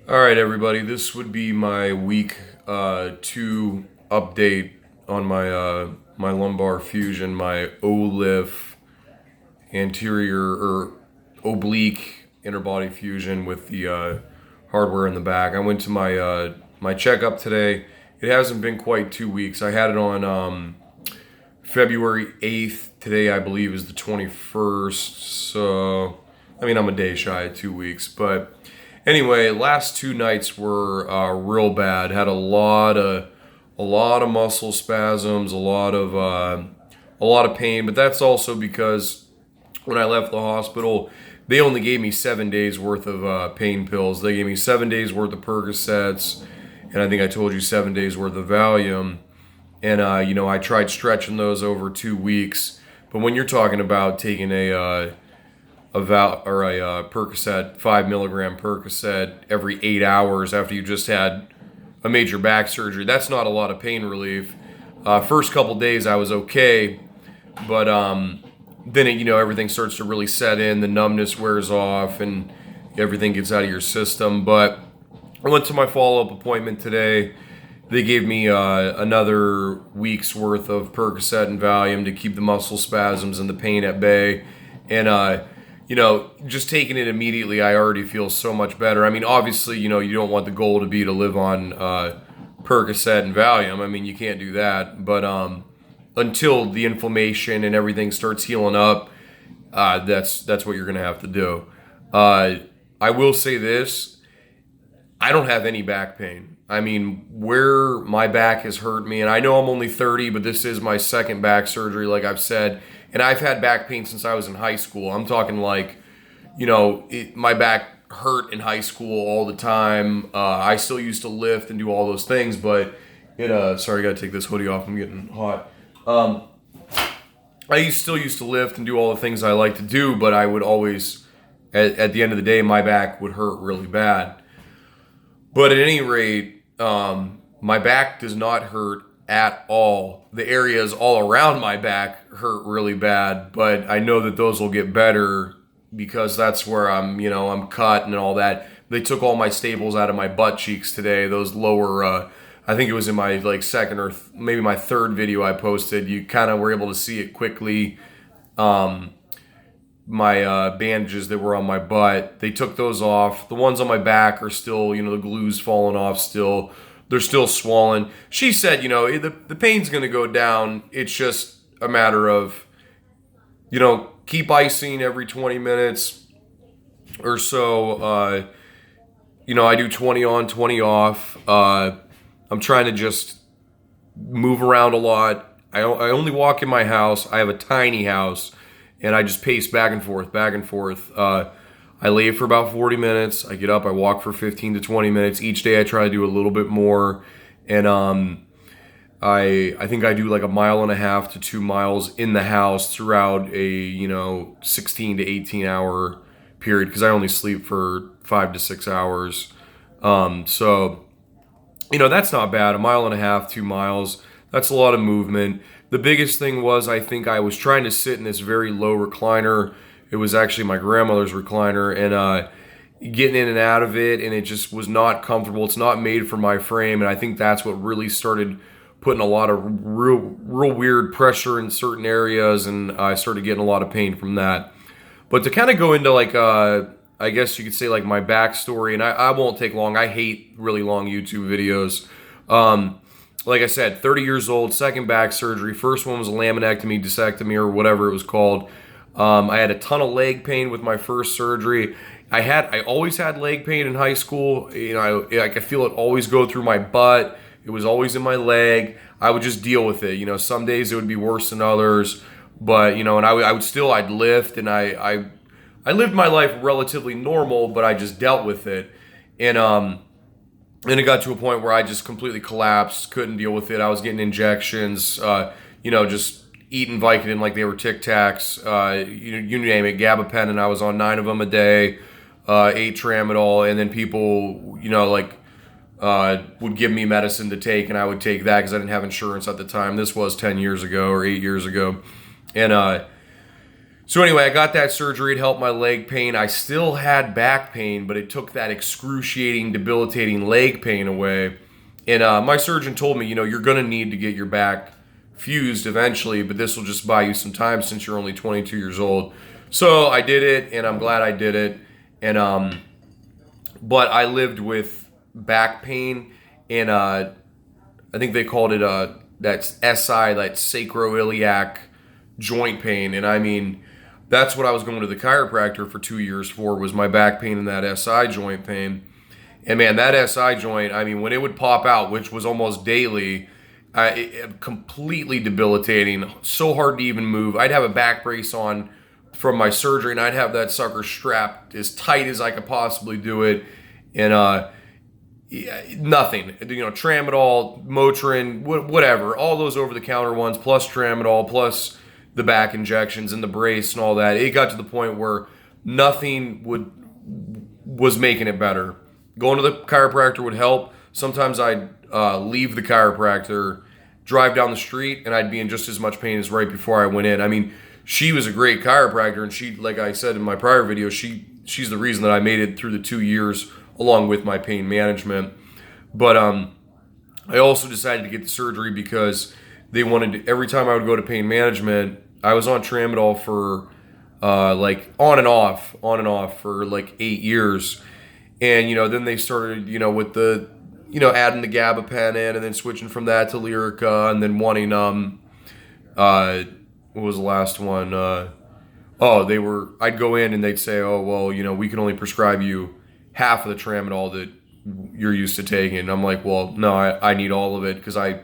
All right, everybody. This would be my week 2 update on my lumbar fusion, my OLIF anterior or oblique interbody fusion with the hardware in the back. I went to my checkup today. It hasn't been quite 2 weeks. I had it on February 8th. Today, I believe, is the 21st. So, I'm a day shy of 2 weeks, but. Anyway, last 2 nights were real bad. Had a lot of muscle spasms, a lot of pain. But that's also because when I left the hospital, they only gave me 7 days worth of pain pills. They gave me 7 days worth of Percocets, and I think I told you 7 days worth of Valium. And I tried stretching those over 2 weeks. But when you're talking about taking a Percocet, 5 milligram Percocet every 8 hours after you just had a major back surgery, that's not a lot of pain relief. First couple days I was okay, but then everything starts to really set in. The numbness wears off, and everything gets out of your system. But I went to my follow-up appointment today. They gave me another week's worth of Percocet and Valium to keep the muscle spasms and the pain at bay, and just taking it immediately, I already feel so much better. Obviously, you don't want the goal to be to live on Percocet and Valium. You can't do that. But until the inflammation and everything starts healing up, that's what you're going to have to do. I will say this. I don't have any back pain. Where my back has hurt me, and I know I'm only 30, but this is my second back surgery, like I've said. And I've had back pain since I was in high school. I'm talking like, my back hurt in high school all the time. I still used to lift and do all those things, but sorry, I gotta take this hoodie off. I'm getting hot. I still used to lift and do all the things I like to do, but I would always, at the end of the day, my back would hurt really bad. But at any rate, my back does not hurt at all. The areas all around my back hurt really bad, but I know that those will get better because that's where I'm cut and all that. They took all my staples out of my butt cheeks today. Those lower, I think it was in my second or maybe my third video I posted. You kind of were able to see it quickly. My bandages that were on my butt, they took those off. The ones on my back are still, the glue's falling off still. They're still swollen. She said, the pain's going to go down. It's just a matter of, keep icing every 20 minutes or so. I do 20 on, 20 off. I'm trying to just move around a lot. I only walk in my house. I have a tiny house, and I just pace back and forth, back and forth. I lay for about 40 minutes. I get up, I walk for 15 to 20 minutes. Each day I try to do a little bit more. And I think I do like 1.5 to 2 miles in the house throughout a 16 to 18 hour period, because I only sleep for 5 to 6 hours. So that's not bad. 1.5 to 2 miles. That's a lot of movement. The biggest thing was, I think I was trying to sit in this very low recliner. It was actually my grandmother's recliner, and getting in and out of it, and it just was not comfortable. It's not made for my frame, and I think that's what really started putting a lot of real weird pressure in certain areas, and I started getting a lot of pain from that. But to kind of go into I guess you could say my backstory, and I won't take long. I hate really long YouTube videos. Like I said, 30 years old, second back surgery. First one was a laminectomy, discectomy, or whatever it was called. I had a ton of leg pain with my first surgery. I always had leg pain in high school. I could feel it always go through my butt. It was always in my leg. I would just deal with it. Some days it would be worse than others, but and I'd lift, and I lived my life relatively normal, but I just dealt with it. And it got to a point where I just completely collapsed, couldn't deal with it. I was getting injections, just eating Vicodin like they were Tic Tacs, you name it, gabapentin. And I was on 9 of them a day, 8 tramadol, and then people, would give me medicine to take, and I would take that because I didn't have insurance at the time. This was 10 years ago or 8 years ago, and So anyway, I got that surgery. It helped my leg pain. I still had back pain, but it took that excruciating, debilitating leg pain away. And my surgeon told me, you're going to need to get your back fused eventually, but this will just buy you some time since you're only 22 years old. So I did it, and I'm glad I did it. And but I lived with back pain, and I think they called it that SI, that sacroiliac joint pain. And I mean, that's what I was going to the chiropractor for 2 years for, was my back pain and that SI joint pain. And man, that SI joint, I mean, when it would pop out, which was almost daily, completely debilitating, so hard to even move. I'd have a back brace on from my surgery, and I'd have that sucker strapped as tight as I could possibly do it. And nothing, Tramadol, Motrin, whatever, all those over-the-counter ones, plus Tramadol, plus the back injections and the brace and all that. It got to the point where nothing was making it better. Going to the chiropractor would help. Sometimes I'd leave the chiropractor, drive down the street, and I'd be in just as much pain as right before I went in. I mean, she was a great chiropractor, and she, like I said in my prior video, she's the reason that I made it through the 2 years along with my pain management. But I also decided to get the surgery because they wanted to, every time I would go to pain management, I was on Tramadol for like on and off for like 8 years. And, then they started, with the, adding the gabapen in, and then switching from that to Lyrica, and then wanting, what was the last one? I'd go in and they'd say, oh, well, we can only prescribe you half of the Tramadol that you're used to taking. And I'm like, well, no, I need all of it because I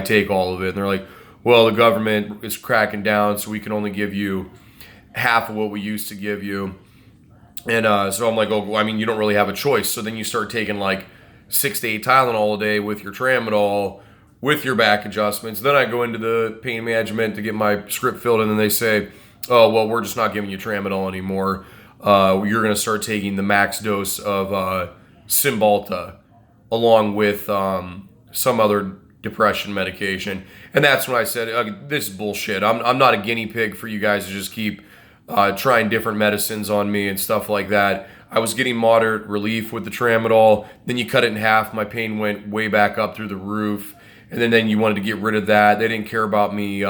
take all of it. And they're like, well, the government is cracking down, so we can only give you half of what we used to give you. And so I'm like, oh, well, I mean, you don't really have a choice. So then you start taking like 6 to 8 Tylenol a day with your Tramadol, with your back adjustments. Then I go into the pain management to get my script filled, and then they say, oh, well, we're just not giving you Tramadol anymore. You're going to start taking the max dose of Cymbalta along with some other depression medication. And that's when I said, this is bullshit. I'm not a guinea pig for you guys to just keep trying different medicines on me and stuff like that. I was getting moderate relief with the Tramadol. Then you cut it in half. My pain went way back up through the roof. And then you wanted to get rid of that. They didn't care about me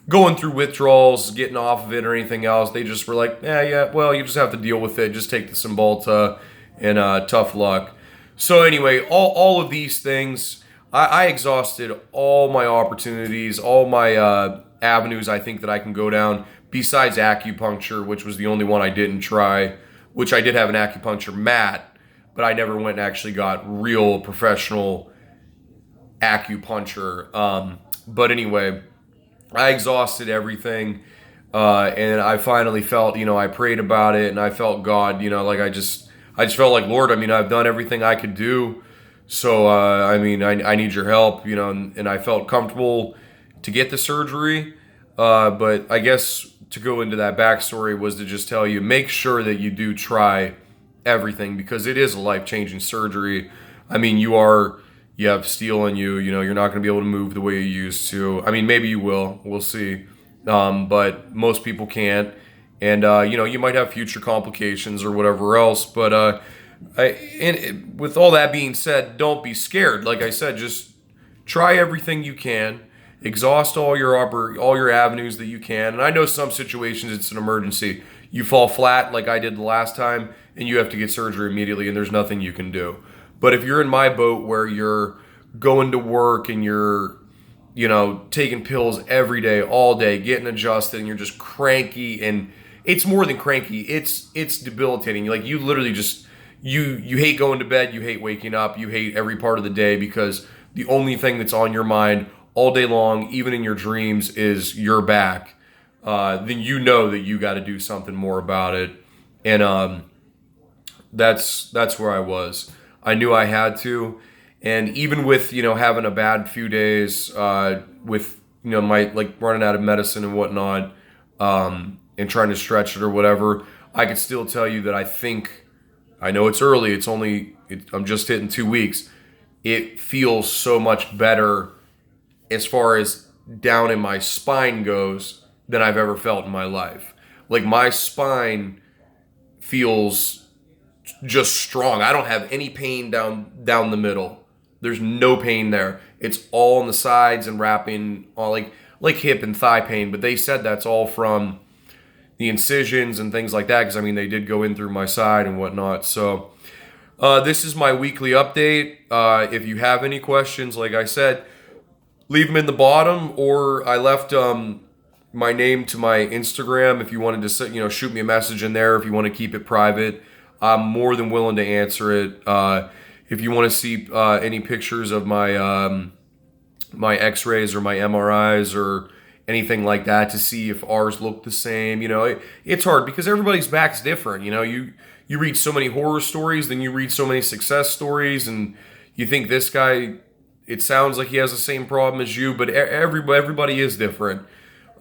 going through withdrawals, getting off of it, or anything else. They just were like, yeah, well, you just have to deal with it. Just take the Cymbalta, and tough luck. So anyway, all of these things, I exhausted all my opportunities, all my avenues I think that I can go down, besides acupuncture, which was the only one I didn't try, which I did have an acupuncture mat, but I never went and actually got real professional acupuncture. But anyway, I exhausted everything, and I finally felt, I prayed about it, and I felt God, like I just felt like, Lord, I mean, I've done everything I could do, so I mean, I need your help, and I felt comfortable to get the surgery. But I guess to go into that backstory was to just tell you, make sure that you do try everything, because it is a life-changing surgery. I mean, you have steel in you, you're not going to be able to move the way you used to. I mean, maybe you will, we'll see. But most people can't. And, you might have future complications or whatever else. But with all that being said, don't be scared. Like I said, just try everything you can. Exhaust all your avenues that you can. And I know some situations it's an emergency. You fall flat like I did the last time, and you have to get surgery immediately, and there's nothing you can do. But if you're in my boat where you're going to work and you're, taking pills every day, all day, getting adjusted, and you're just cranky, and it's more than cranky, it's debilitating. Like, you literally just, you hate going to bed, you hate waking up, you hate every part of the day, because the only thing that's on your mind all day long, even in your dreams, is your back. Then you know that you got to do something more about it. And that's where I was. I knew I had to. And even with, having a bad few days, with, my, like, running out of medicine and whatnot, and trying to stretch it or whatever, I could still tell you that I know it's early, I'm just hitting 2 weeks. It feels so much better as far as down in my spine goes than I've ever felt in my life. Like my spine feels just strong. I don't have any pain down the middle. There's no pain there. It's all on the sides and wrapping all like hip and thigh pain. But they said that's all from the incisions and things like that, because I mean they did go in through my side and whatnot. So this is my weekly update. If you have any questions, like I said, leave them in the bottom, or I left my name to my Instagram if you wanted to shoot me a message in there if you want to keep it private. I'm more than willing to answer it. If you want to see any pictures of my my x-rays or my MRIs or anything like that to see if ours look the same, it's hard because everybody's back's different. You read so many horror stories, then you read so many success stories, and you think this guy, it sounds like he has the same problem as you, but everybody is different.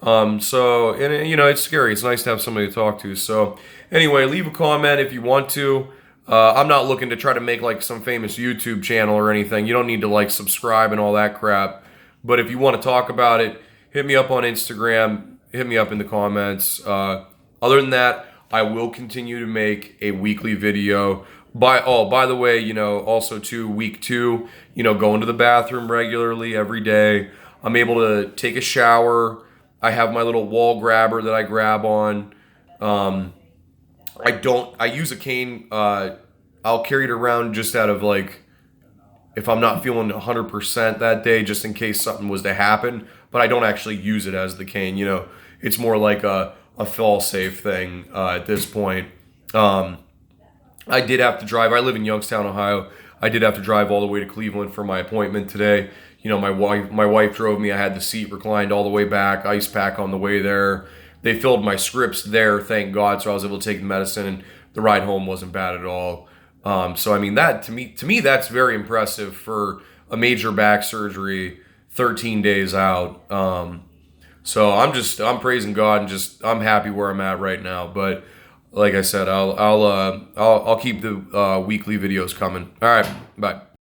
So, and it's scary. It's nice to have somebody to talk to. So anyway, leave a comment if you want to. I'm not looking to try to make like some famous YouTube channel or anything. You don't need to like subscribe and all that crap. But if you want to talk about it, hit me up on Instagram, hit me up in the comments. Other than that, I will continue to make a weekly video. By the way, also too, week 2, going to the bathroom regularly every day. I'm able to take a shower. I have my little wall grabber that I grab on. I use a cane. I'll carry it around just out of like, if I'm not feeling 100% that day, just in case something was to happen. But I don't actually use it as the cane. It's more like a fall-safe thing at this point. I did have to drive. I live in Youngstown, Ohio. I did have to drive all the way to Cleveland for my appointment today. My wife drove me. I had the seat reclined all the way back, ice pack on the way there. They filled my scripts there, thank God, so I was able to take the medicine, and the ride home wasn't bad at all. So I mean, that to me that's very impressive for a major back surgery, 13 days out. So I'm praising God, and I'm happy where I'm at right now. But like I said, I'll keep the weekly videos coming. All right, bye.